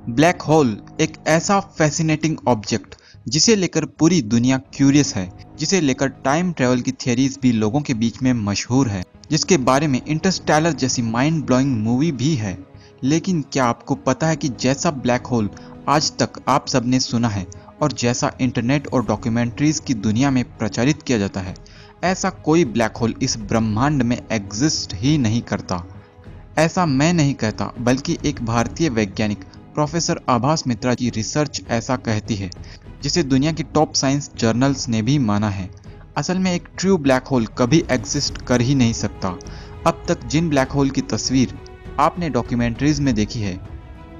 Black hole एक ऐसा fascinating object जिसे लेकर पूरी दुनिया क्यूरियस है, जिसे लेकर टाइम ट्रेवल की थियरीज भी लोगों के बीच में मशहूर है, जिसके बारे में इंटरस्टेलर जैसी माइंड ब्लोइंग मूवी भी है। लेकिन क्या आपको पता है कि जैसा ब्लैक होल आज तक आप सबने सुना है और जैसा इंटरनेट और डॉक्यूमेंट्रीज की दुनिया में प्रचारित किया जाता है, ऐसा कोई ब्लैक होल इस ब्रह्मांड में एग्जिस्ट ही नहीं करता। ऐसा मैं नहीं कहता, बल्कि एक भारतीय वैज्ञानिक प्रोफेसर आभास मित्रा की रिसर्च ऐसा कहती है, जिसे दुनिया की टॉप साइंस जर्नल्स ने भी माना है। असल में एक ट्रू ब्लैक होल कभी एग्जिस्ट कर ही नहीं सकता। अब तक जिन ब्लैक होल की तस्वीर आपने डॉक्यूमेंट्रीज में देखी है,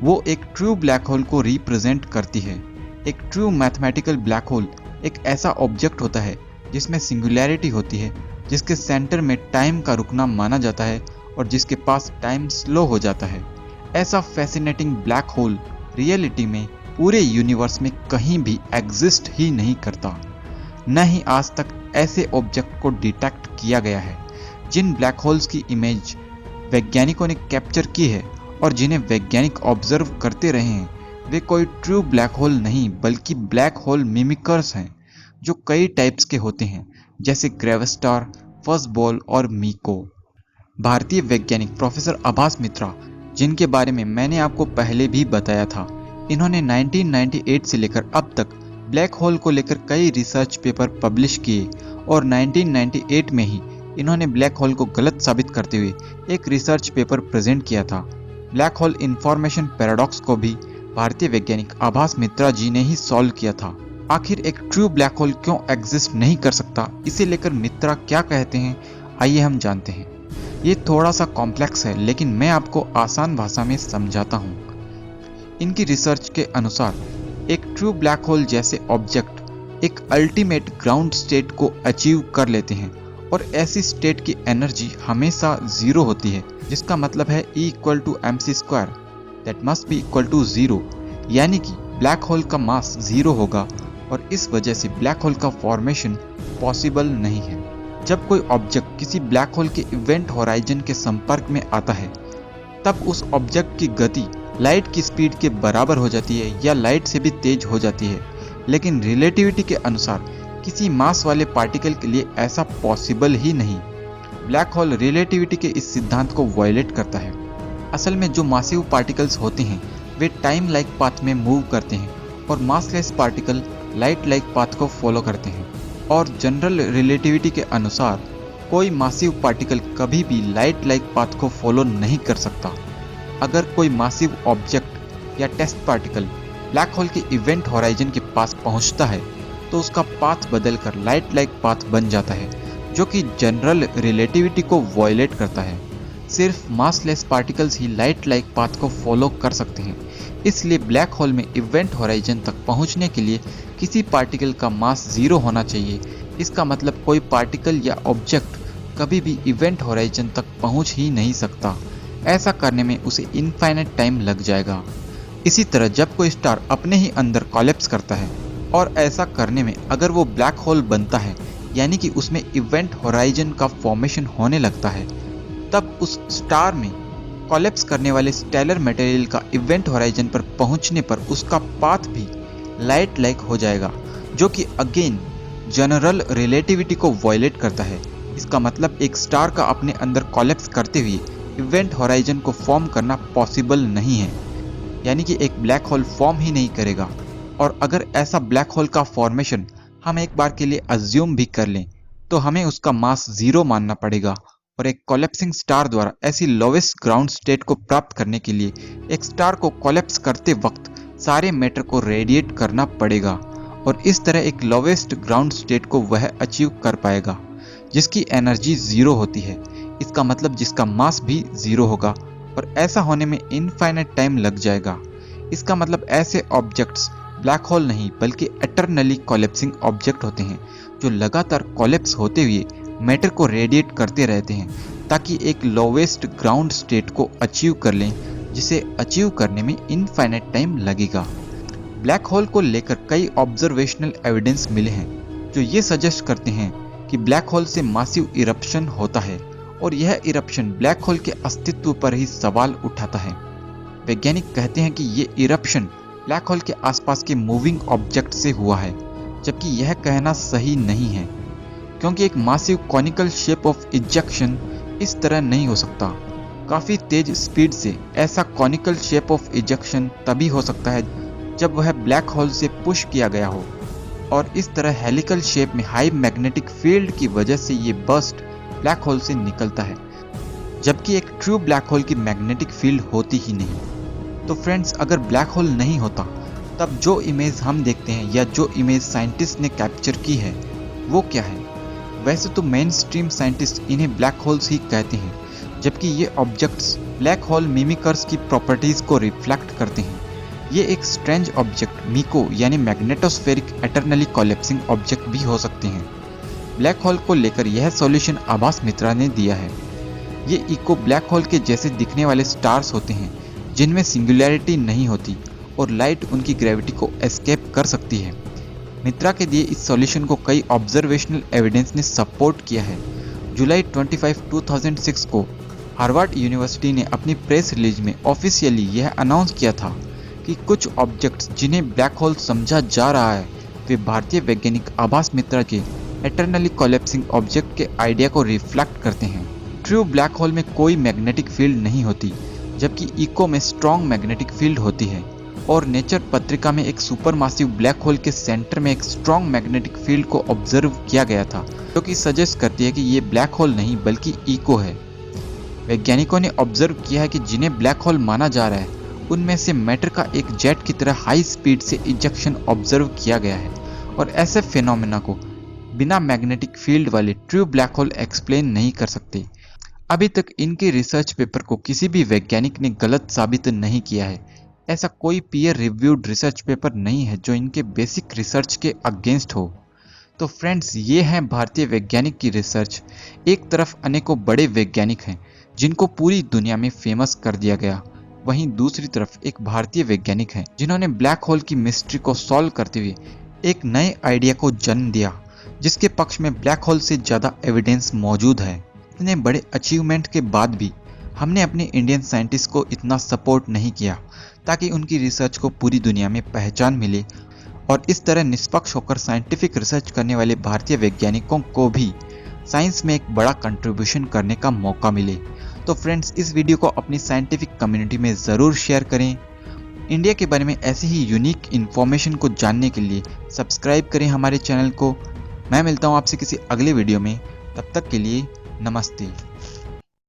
वो एक ट्रू ब्लैक होल को रिप्रेजेंट करती है। एक ट्रू मैथमेटिकल ब्लैक होल एक ऐसा ऑब्जेक्ट होता है जिसमें सिंगुलैरिटी होती है, जिसके सेंटर में टाइम का रुकना माना जाता है और जिसके पास टाइम स्लो हो जाता है। ऐसा फैसिनेटिंग ब्लैक होल रियलिटी में पूरे यूनिवर्स में कहीं भी एग्जिस्ट ही नहीं करता। न ही आज तक ऐसे ऑब्जेक्ट को डिटेक्ट किया गया है। जिन ब्लैक होल्स की इमेज वैज्ञानिकों ने कैप्चर की है और जिन्हें वैज्ञानिक ऑब्जर्व करते रहे हैं, वे कोई ट्रू ब्लैक होल नहीं बल्कि ब्लैक होल मिमिकर्स हैं, जो कई टाइप्स के होते हैं, जैसे ग्रेविस्टार, फर्स्ट बॉल और मीको। भारतीय वैज्ञानिक प्रोफेसर आभास मित्रा, जिनके बारे में मैंने आपको पहले भी बताया था, इन्होंने 1998 से लेकर अब तक ब्लैक होल को लेकर कई रिसर्च पेपर पब्लिश किए और 1998 में ही इन्होंने ब्लैक होल को गलत साबित करते हुए एक रिसर्च पेपर प्रेजेंट किया था। ब्लैक होल इंफॉर्मेशन पैराडॉक्स को भी भारतीय वैज्ञानिक आभास मित्रा जी ने ही सॉल्व किया था। आखिर एक ट्रू ब्लैक होल क्यों एग्जिस्ट नहीं कर सकता, इसे लेकर मित्रा क्या कहते हैं, आइए हम जानते हैं। ये थोड़ा सा कॉम्प्लेक्स है, लेकिन मैं आपको आसान भाषा में समझाता हूँ। इनकी रिसर्च के अनुसार एक ट्रू ब्लैक होल जैसे ऑब्जेक्ट एक अल्टीमेट ग्राउंड स्टेट को अचीव कर लेते हैं और ऐसी स्टेट की एनर्जी हमेशा जीरो होती है, जिसका मतलब है E equal to mc² that must be equal to 0, यानी कि ब्लैक होल का मास जीरो होगा और इस वजह से ब्लैक होल का फॉर्मेशन पॉसिबल नहीं है। जब कोई ऑब्जेक्ट किसी ब्लैक होल के इवेंट होराइजन के संपर्क में आता है, तब उस ऑब्जेक्ट की गति लाइट की स्पीड के बराबर हो जाती है या लाइट से भी तेज हो जाती है। लेकिन रिलेटिविटी के अनुसार किसी मास वाले पार्टिकल के लिए ऐसा पॉसिबल ही नहीं। ब्लैक होल रिलेटिविटी के इस सिद्धांत को वायलेट करता है। असल में जो मासिव पार्टिकल्स होते हैं वे टाइम लाइक पाथ में मूव करते हैं और massless particle light like path को फॉलो करते हैं। और जनरल रिलेटिविटी के अनुसार कोई मासिव पार्टिकल कभी भी लाइट लाइक पाथ को फॉलो नहीं कर सकता। अगर कोई मासिव ऑब्जेक्ट या टेस्ट पार्टिकल ब्लैक होल के इवेंट होराइजन के पास पहुंचता है, तो उसका पाथ बदलकर लाइट लाइक पाथ बन जाता है, जो कि जनरल रिलेटिविटी को वायलेट करता है। सिर्फ मासलेस पार्टिकल्स ही लाइट लाइक पाथ को फॉलो कर सकते हैं। इसलिए ब्लैक होल में इवेंट होराइजन तक पहुंचने के लिए किसी पार्टिकल का मास जीरो होना चाहिए। इसका मतलब कोई पार्टिकल या ऑब्जेक्ट कभी भी इवेंट होराइजन तक पहुंच ही नहीं सकता। ऐसा करने में उसे इनफाइनाइट टाइम लग जाएगा। इसी तरह जब कोई स्टार अपने ही अंदर कोलैप्स करता है और ऐसा करने में अगर वो ब्लैक होल बनता है, यानी कि उसमें इवेंट होराइजन का फॉर्मेशन होने लगता है, तब उस स्टार में कोलैप्स करने वाले स्टेलर मटेरियल का इवेंट होराइजन पर पहुंचने पर उसका पाथ भी लाइट लाइक हो जाएगा, जो कि अगेन जनरल रिलेटिविटी को वायलेट करता है। इसका मतलब एक स्टार का अपने अंदर कोलैप्स करते हुए इवेंट होराइजन को फॉर्म करना पॉसिबल नहीं है, यानी कि एक ब्लैक होल फॉर्म ही नहीं करेगा। और अगर ऐसा ब्लैक होल का फॉर्मेशन हम एक बार के लिए अज्यूम भी कर लें, तो हमें उसका मास जीरो मानना पड़ेगा और एक कोलैप्सिंग स्टार द्वारा ऐसी लोवेस्ट ग्राउंड स्टेट को प्राप्त करने के लिए एक स्टार को कोलैप्स करते वक्त सारे मैटर को रेडिएट करना पड़ेगा और इस तरह एक लोवेस्ट ग्राउंड स्टेट को वह अचीव कर पाएगा जिसकी एनर्जी जीरो होती है। इसका मतलब जिसका मास भी जीरो होगा और ऐसा होने में इनफाइनाइट टाइम लग जाएगा। इसका मतलब ऐसे ऑब्जेक्ट्स ब्लैक होल नहीं बल्कि एटर्नली कोलैप्सिंग ऑब्जेक्ट होते हैं, जो लगातार कोलैप्स होते हुए मैटर को रेडिएट करते रहते हैं ताकि एक लोवेस्ट ग्राउंड स्टेट को अचीव कर लें, जिसे अचीव करने में इनफाइनाइट टाइम लगेगा। ब्लैक होल को लेकर कई ऑब्जर्वेशनल एविडेंस मिले हैं जो ये सजेस्ट करते हैं कि ब्लैक होल से मासिव इरप्शन होता है और यह इरप्शन ब्लैक होल के अस्तित्व पर ही सवाल उठाता है। वैज्ञानिक कहते हैं कि ये इरप्शन ब्लैक होल के आसपास के मूविंग ऑब्जेक्ट से हुआ है, जबकि यह कहना सही नहीं है, क्योंकि एक massive conical shape of ejection इस तरह नहीं हो सकता। काफी तेज स्पीड से ऐसा कॉनिकल शेप ऑफ इजेक्शन तभी हो सकता है जब वह ब्लैक होल से पुश किया गया हो, और इस तरह हेलिकल शेप में हाई मैग्नेटिक फील्ड की वजह से ये बर्स्ट ब्लैक होल से निकलता है, जबकि एक ट्रू ब्लैक होल की मैग्नेटिक फील्ड होती ही नहीं। तो फ्रेंड्स, अगर ब्लैक होल नहीं होता तब जो इमेज हम देखते हैं या जो इमेज साइंटिस्ट ने कैप्चर की है वो क्या है? वैसे तो मेन स्ट्रीम साइंटिस्ट इन्हें ब्लैक होल्स ही कहते हैं, जबकि ये ऑब्जेक्ट्स ब्लैक होल मिमिकर्स की प्रॉपर्टीज को रिफ्लेक्ट करते हैं। ये एक स्ट्रेंज ऑब्जेक्ट मीको यानी मैग्नेटोस्फेरिक एटर्नली कोलैप्सिंग ऑब्जेक्ट भी हो सकते हैं। ब्लैक होल को लेकर यह सॉल्यूशन आभास मित्रा ने दिया है। ये इको ब्लैक होल के जैसे दिखने वाले स्टार्स होते हैं जिनमें सिंगुलैरिटी नहीं होती और लाइट उनकी ग्रेविटी को एस्केप कर सकती है। मित्रा के दिए इस सॉल्यूशन को कई ऑब्जर्वेशनल एविडेंस ने सपोर्ट किया है। जुलाई 25, 2006 को हार्वर्ड यूनिवर्सिटी ने अपनी प्रेस रिलीज में ऑफिशियली यह अनाउंस किया था कि कुछ ऑब्जेक्ट्स जिन्हें ब्लैक होल समझा जा रहा है वे भारतीय वैज्ञानिक आभास मित्रा के एटर्नली कोलैप्सिंग ऑब्जेक्ट के आइडिया को रिफ्लेक्ट करते हैं। ट्रू ब्लैक होल में कोई मैग्नेटिक फील्ड नहीं होती, जबकि इको में स्ट्रॉन्ग मैग्नेटिक फील्ड होती है, और नेचर पत्रिका में एक सुपरमासिव ब्लैक होल के सेंटर में एक स्ट्रॉन्ग मैग्नेटिक फील्ड को ऑब्जर्व किया गया था, जो कि सजेस्ट करती है कि ये ब्लैक होल नहीं बल्कि इको है। वैज्ञानिकों ने ऑब्जर्व किया है कि जिन्हें ब्लैक होल माना जा रहा है उनमें से मैटर का एक जेट की तरह हाई स्पीड से इजेक्शन ऑब्जर्व किया गया है, और ऐसे फिनोमेना को बिना मैग्नेटिक फील्ड वाले ट्रू ब्लैक होल एक्सप्लेन नहीं कर सकते। अभी तक इनके रिसर्च पेपर को किसी भी वैज्ञानिक ने गलत साबित नहीं किया है। ऐसा कोई पीयर रिव्यूड रिसर्च पेपर नहीं है जो इनके बेसिक रिसर्च के अगेंस्ट हो। तो फ्रेंड्स, ये हैं भारतीय वैज्ञानिक की रिसर्च। एक तरफ अनेकों बड़े वैज्ञानिक हैं जिनको पूरी दुनिया में फेमस कर दिया गया, वहीं दूसरी तरफ एक भारतीय वैज्ञानिक हैं जिन्होंने ब्लैक होल की मिस्ट्री को सॉल्व करते हुए एक नए आइडिया को जन्म दिया, जिसके पक्ष में ब्लैक होल से ज़्यादा एविडेंस मौजूद है। इतने बड़े अचीवमेंट के बाद भी हमने अपने इंडियन साइंटिस्ट को इतना सपोर्ट नहीं किया ताकि उनकी रिसर्च को पूरी दुनिया में पहचान मिले, और इस तरह निष्पक्ष होकर साइंटिफिक रिसर्च करने वाले भारतीय वैज्ञानिकों को भी साइंस में एक बड़ा कंट्रीब्यूशन करने का मौका मिले। तो फ्रेंड्स, इस वीडियो को अपनी साइंटिफिक कम्युनिटी में ज़रूर शेयर करें। इंडिया के बारे में ऐसी ही यूनिक इन्फॉर्मेशन को जानने के लिए सब्सक्राइब करें हमारे चैनल को। मैं मिलता हूँ आपसे किसी अगले वीडियो में, तब तक के लिए नमस्ते।